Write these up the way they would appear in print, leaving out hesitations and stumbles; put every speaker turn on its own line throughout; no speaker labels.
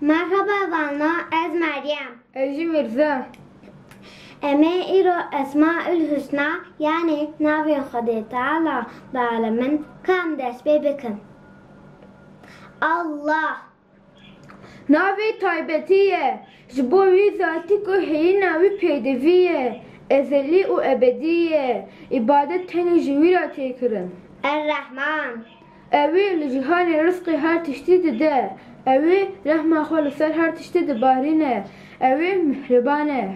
مرحبا وانا از مریم.
Eci Mirza.
اما ایرو اسماء الحسنى yani ناوی خدا تعالی بعالمین کام دست بکن. Allah.
Navi taybetiye. Ji bo wî zatî ku heyî navî pêdivî ye. Ezelî û ebedî. İbadet tenê ji wî re tê kirin.
الرحمن.
Evî li cîhanê rizqê her tiştî dide. Evî rehma xwe li ser her tiştî dibarîne. Evî mihriban e.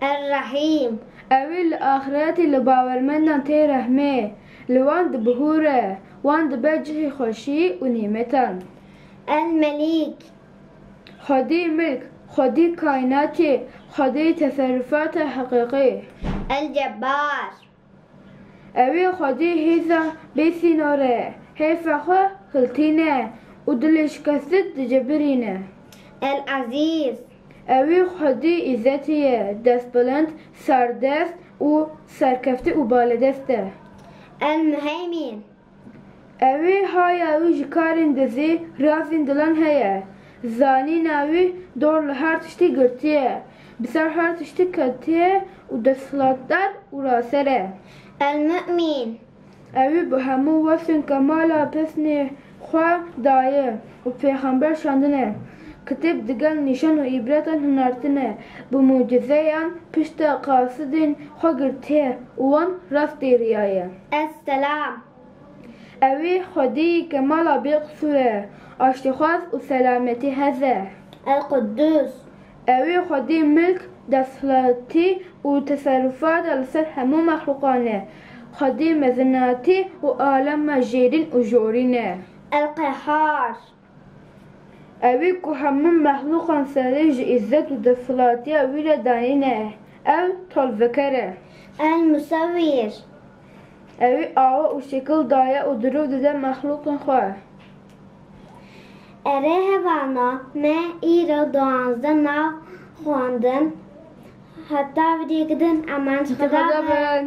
الرحیم.
Evî li axiretê li bawermendan tê rehmê. Li wan dibihûre. Wan dibe cihê xweşî û nîmetan.
الملیک.
Xwedî milk, xwedî kainatê, xwedî teserrüfata heqîqî.
الجبار.
Evî xwedî hêza bêsînor e. Hêfa xwe hiltîne û dilê şikestî dicebirîne.
العزیز.
Evî xwedî îzzetî ye, destbilind, serdest û serkeftî û baledest e.
المهیمن.
Evî haya wî ji karên dizî, razên dilan heye. Zanîna wî dor li her tiştî girtiye. Bi ser her tiştî ketiye û desthilatdar û raser e.
المؤمن.
Evî bi hemû wesên kemala pesnê xwe daye û pêxember şandine. Kitêb digel nîşan û îbretan hinartine. Bi mucizeyan pişta qasidên xwe girtiye û wan rastê riyaye.
السلام.
Evî xwedî kemala bêqisûr e. Aştîxwaz û selametî hez e.
القدوس.
Evî xwedî milk, desthilatî û teserrüfat li ser hemû mexluqan e. Xwedî mezinatî û alema jêrîn û jorîn e.
القهار.
Evî ku hemû mexluqan serê ji îzzet û desthilatîya wî re danîne. Ew tolveker e.
المصور.
Evî awa û şekil daye û dirû dide mexluqên xwe.
اره وانا me ایرو دوانزده ناو خواندن حتی ویدیو کردن امان
Xeda be.